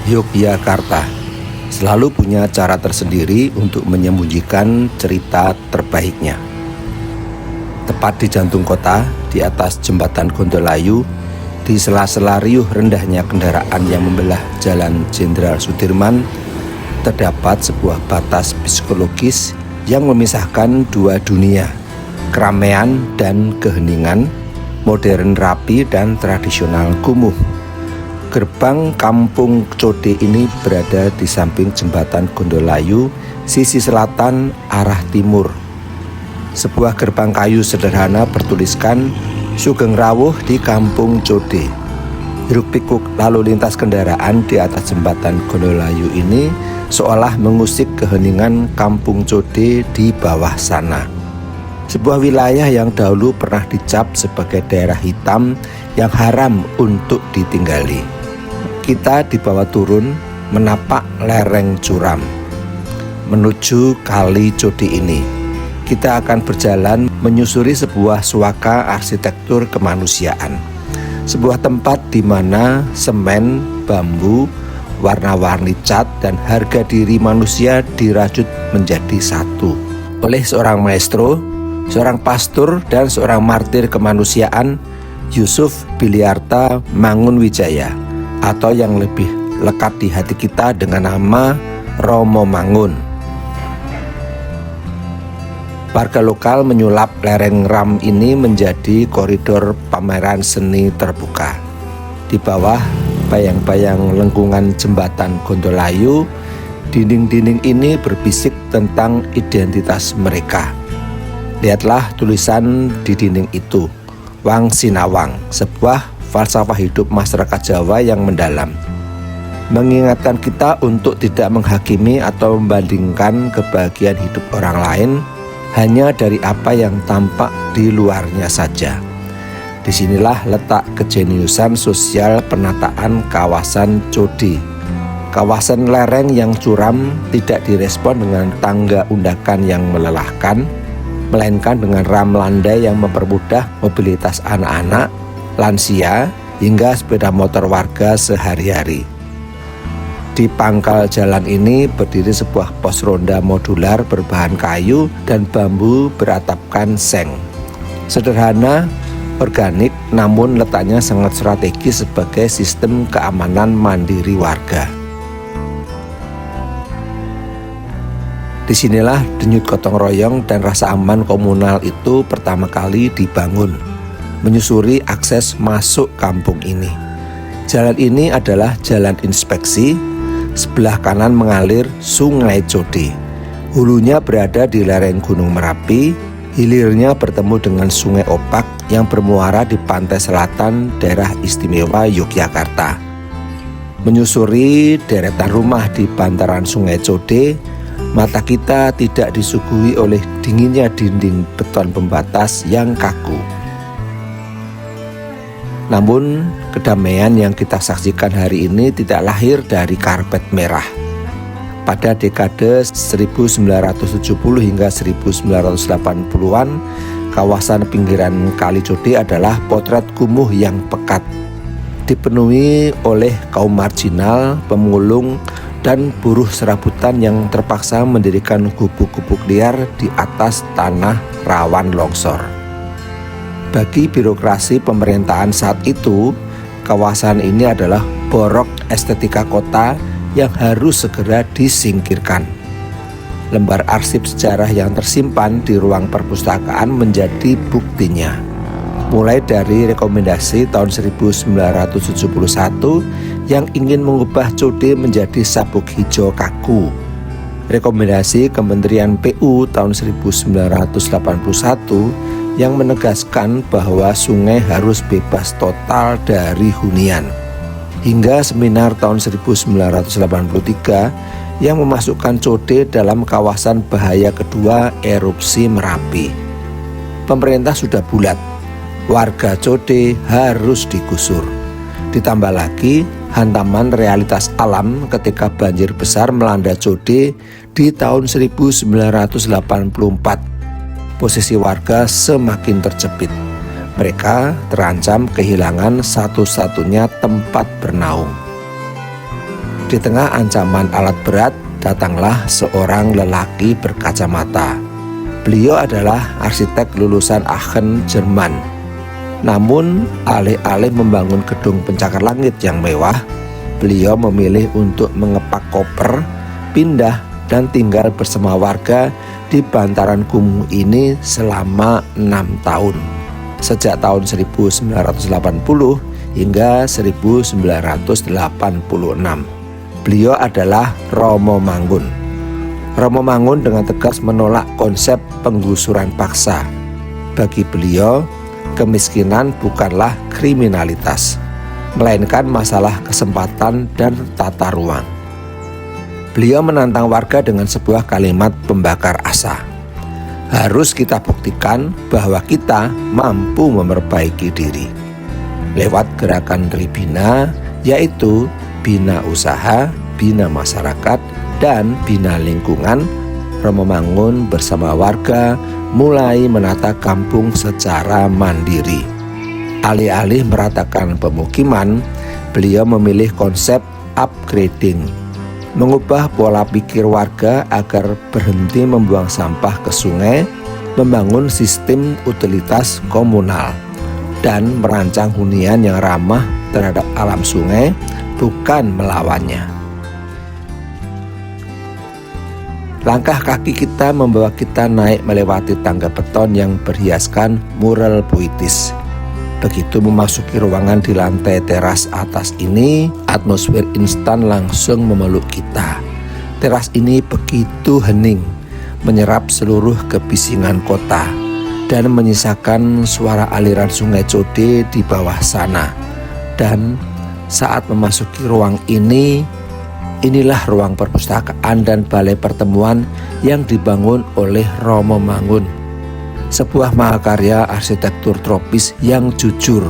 Yogyakarta selalu punya cara tersendiri untuk menyembunyikan cerita terbaiknya. Tepat di jantung kota, di atas jembatan Gondolayu, di sela-sela riuh rendahnya kendaraan yang membelah Jalan Jenderal Sudirman, terdapat sebuah batas psikologis yang memisahkan dua dunia, keramaian dan keheningan, modern rapi dan tradisional kumuh. Gerbang Kampung Code ini berada di samping jembatan Gondolayu, sisi selatan arah timur. Sebuah gerbang kayu sederhana bertuliskan Sugeng Rawuh di Kampung Code. Hiruk-pikuk lalu lintas kendaraan di atas jembatan Gondolayu ini seolah mengusik keheningan Kampung Code di bawah sana. Sebuah wilayah yang dahulu pernah dicap sebagai daerah hitam yang haram untuk ditinggali. Kita dibawa turun menapak lereng curam menuju Kali Code ini. Kita akan berjalan menyusuri sebuah suaka arsitektur kemanusiaan. Sebuah tempat di mana semen, bambu, warna-warni cat, dan harga diri manusia dirajut menjadi satu oleh seorang maestro, seorang pastor, dan seorang martir kemanusiaan, Yusuf Biliarta Mangunwijaya, atau yang lebih lekat di hati kita dengan nama Romo Mangun. Warga lokal menyulap lereng Ram ini menjadi koridor pameran seni terbuka. Di bawah bayang-bayang lengkungan jembatan Gondolayu, dinding-dinding ini berbisik tentang identitas mereka. Lihatlah tulisan di dinding itu, Wang Sinawang, sebuah falsafah hidup masyarakat Jawa yang mendalam, mengingatkan kita untuk tidak menghakimi atau membandingkan kebahagiaan hidup orang lain hanya dari apa yang tampak di luarnya saja. Disinilah letak kejeniusan sosial penataan kawasan Code. Kawasan lereng yang curam tidak direspon dengan tangga undakan yang melelahkan, melainkan dengan ram landai yang mempermudah mobilitas anak-anak, lansia, hingga sepeda motor warga sehari-hari. Di pangkal jalan ini berdiri sebuah pos ronda modular berbahan kayu dan bambu beratapkan seng. Sederhana, organik, namun letaknya sangat strategis sebagai sistem keamanan mandiri warga. Disinilah denyut gotong royong dan rasa aman komunal itu pertama kali dibangun, menyusuri akses masuk kampung ini. Jalan ini adalah jalan inspeksi. Sebelah kanan mengalir Sungai Code. Hulunya berada di lereng Gunung Merapi, hilirnya bertemu dengan Sungai Opak yang bermuara di pantai selatan daerah istimewa Yogyakarta. Menyusuri deretan rumah di bantaran Sungai Code, mata kita tidak disuguhi oleh dinginnya dinding beton pembatas yang kaku. Namun, kedamaian yang kita saksikan hari ini tidak lahir dari karpet merah. Pada dekade 1970 hingga 1980-an, kawasan pinggiran Kali Code adalah potret kumuh yang pekat, dipenuhi oleh kaum marginal, pemulung, dan buruh serabutan yang terpaksa mendirikan gubuk-gubuk liar di atas tanah rawan longsor. Bagi birokrasi pemerintahan saat itu, kawasan ini adalah borok estetika kota yang harus segera disingkirkan. Lembar arsip sejarah yang tersimpan di ruang perpustakaan menjadi buktinya. Mulai dari rekomendasi tahun 1971 yang ingin mengubah Code menjadi sabuk hijau kaku, rekomendasi Kementerian PU tahun 1981 yang menegaskan bahwa sungai harus bebas total dari hunian, hingga seminar tahun 1983 yang memasukkan Code dalam kawasan bahaya kedua erupsi Merapi. Pemerintah sudah bulat, warga Code harus digusur. Ditambah lagi hantaman realitas alam ketika banjir besar melanda Code di tahun 1984. Posisi warga semakin terjepit. Mereka terancam kehilangan satu-satunya tempat bernaung. Di tengah ancaman alat berat, datanglah seorang lelaki berkacamata. Beliau adalah arsitek lulusan Aachen, Jerman. Namun, alih-alih membangun gedung pencakar langit yang mewah, beliau memilih untuk mengepak koper, pindah, dan tinggal bersama warga di bantaran kumuh ini selama 6 tahun. Sejak tahun 1980 hingga 1986. Beliau adalah Romo Mangun. Romo Mangun dengan tegas menolak konsep penggusuran paksa. Bagi beliau, kemiskinan bukanlah kriminalitas, melainkan masalah kesempatan dan tata ruang. Beliau menantang warga dengan sebuah kalimat pembakar asa. Harus kita buktikan bahwa kita mampu memperbaiki diri. Lewat gerakan Tribina, yaitu Bina Usaha, Bina Masyarakat, dan Bina Lingkungan, Romo Mangun bersama warga mulai menata kampung secara mandiri. Alih-alih meratakan pemukiman, beliau memilih konsep upgrading, mengubah pola pikir warga agar berhenti membuang sampah ke sungai, membangun sistem utilitas komunal, dan merancang hunian yang ramah terhadap alam sungai, bukan melawannya. Langkah kaki kita membawa kita naik melewati tangga beton yang berhiaskan mural puitis. Begitu memasuki ruangan di lantai teras atas ini, atmosfer instan langsung memeluk kita. Teras ini begitu hening, menyerap seluruh kebisingan kota, dan menyisakan suara aliran sungai Code di bawah sana. Dan saat memasuki ruang ini, inilah ruang perpustakaan dan balai pertemuan yang dibangun oleh Romo Mangun. Sebuah mahakarya arsitektur tropis yang jujur.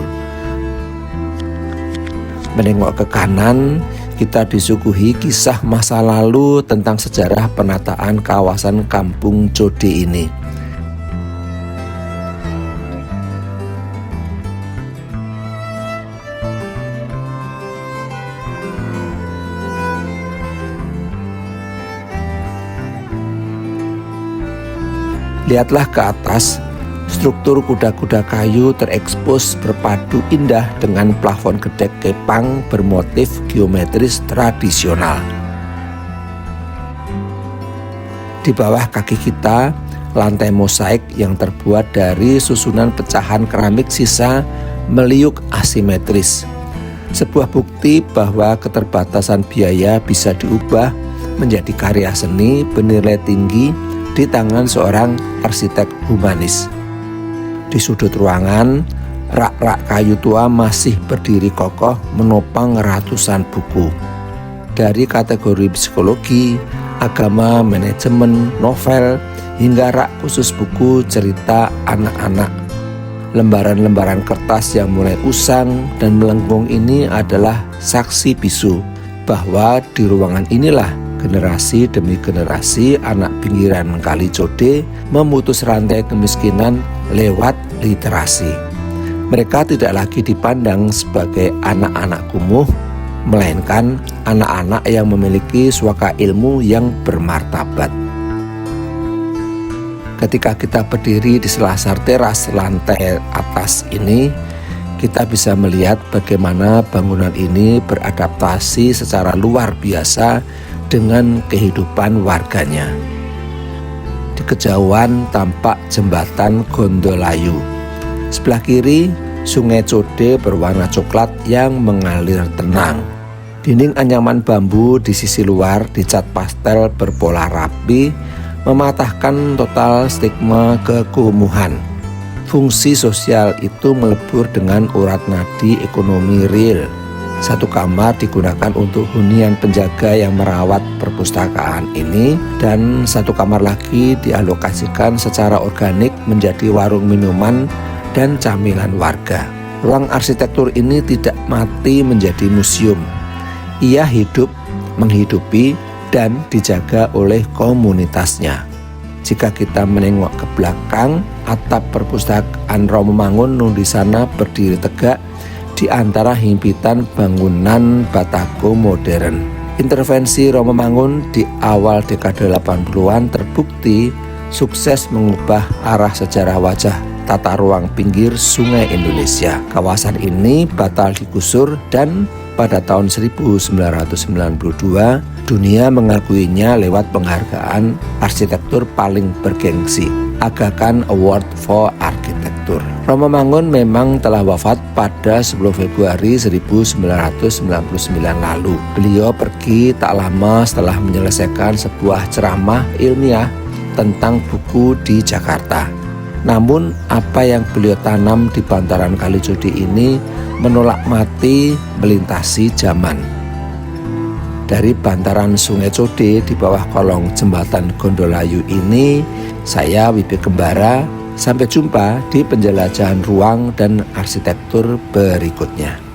Menengok ke kanan, kita disuguhi kisah masa lalu tentang sejarah penataan kawasan Kampung Code ini. Lihatlah ke atas, struktur kuda-kuda kayu terekspos berpadu indah dengan plafon gedek kepang bermotif geometris tradisional. Di bawah kaki kita, lantai mosaik yang terbuat dari susunan pecahan keramik sisa meliuk asimetris. Sebuah bukti bahwa keterbatasan biaya bisa diubah menjadi karya seni bernilai tinggi di tangan seorang arsitek humanis. Di sudut ruangan, rak-rak kayu tua masih berdiri kokoh menopang ratusan buku. Dari kategori psikologi, agama, manajemen, novel, hingga rak khusus buku cerita anak-anak. Lembaran-lembaran kertas yang mulai usang dan melengkung ini adalah saksi bisu bahwa di ruangan inilah generasi demi generasi anak pinggiran Kali Code memutus rantai kemiskinan lewat literasi. Mereka tidak lagi dipandang sebagai anak-anak kumuh, melainkan anak-anak yang memiliki suaka ilmu yang bermartabat. Ketika kita berdiri di selasar teras lantai atas ini, kita bisa melihat bagaimana bangunan ini beradaptasi secara luar biasa dengan kehidupan warganya. Di kejauhan tampak jembatan Gondolayu. Sebelah kiri, sungai Code berwarna coklat yang mengalir tenang. Dinding anyaman bambu di sisi luar dicat pastel berpola rapi, mematahkan total stigma kekumuhan. Fungsi sosial itu melebur dengan urat nadi ekonomi real. Satu kamar digunakan untuk hunian penjaga yang merawat perpustakaan ini, dan satu kamar lagi dialokasikan secara organik menjadi warung minuman dan camilan warga. Ruang arsitektur ini tidak mati menjadi museum. Ia hidup, menghidupi, dan dijaga oleh komunitasnya. Jika kita menengok ke belakang, atap perpustakaan Romo Mangun di sana berdiri tegak di antara himpitan bangunan Batako modern. Intervensi Romomangun di awal dekade 80-an terbukti sukses mengubah arah sejarah wajah tata ruang pinggir Sungai Indonesia. Kawasan ini batal digusur dan pada tahun 1992 dunia mengakuinya lewat penghargaan arsitektur paling bergengsi, Aga Khan Award for Architecture. Romomangun memang telah wafat pada 10 Februari 1999 lalu. Beliau pergi tak lama setelah menyelesaikan sebuah ceramah ilmiah tentang buku di Jakarta. Namun apa yang beliau tanam di bantaran Kali Codi ini menolak mati melintasi zaman. Dari bantaran Sungai Code di bawah kolong jembatan Gondolayu ini, saya Wibi Kembara. Sampai jumpa di penjelajahan ruang dan arsitektur berikutnya.